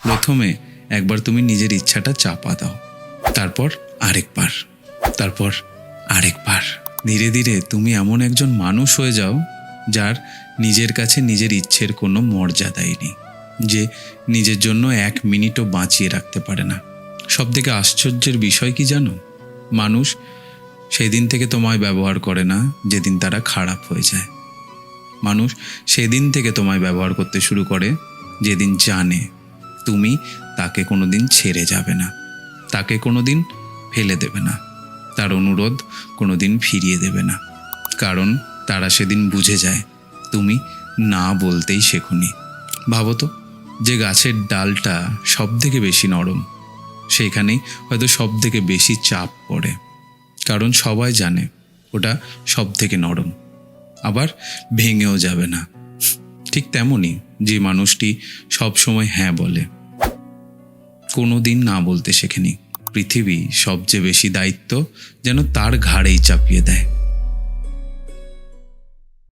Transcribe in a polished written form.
প্রথমে একবার তুমি নিজের ইচ্ছাটা চাপা দাও, তারপর আরেকবার, তারপর আরেকবার। ধীরে ধীরে তুমি এমন একজন মানুষ হয়ে যাও যার নিজের কাছে নিজের ইচ্ছের কোনো মর্যাদাই নেই, যে নিজের জন্য 1 মিনিটও বাঁচিয়ে রাখতে পারে না। সবথেকে আশ্চর্যের বিষয় কি জানো? মানুষ সেই দিন থেকে তোমায় ব্যবহার করে না যেদিন তারা খারাপ হয়ে যায়। মানুষ সেদিন থেকে তোমায় ব্যবহার করতে শুরু করে যেদিন জানে তুমি তাকে কোনোদিন ছেড়ে যাবে না, তাকে কোনোদিন ফেলে দেবে না, তার অনুরোধ কোনোদিন ফিরিয়ে দেবে না। কারণ তারা সেদিন বুঝে যায় তুমি না বলতেই শেখোনি। ভাবো তো, যে গাছের ডালটা সব থেকে বেশি নরম, সেইখানেই হয়তো সব থেকে বেশি চাপ পড়ে, কারণ সবাই জানে ওটা সব থেকে নরম, আবার ভেঙেও যাবে না। ঠিক তেমনই যে মানুষটি সব সময় হ্যাঁ বলে, কোনো দিন না বলতে শেখেনি, পৃথিবী সবচেয়ে বেশি দায়িত্ব যেন তার ঘাড়েই চাপিয়ে দেয়।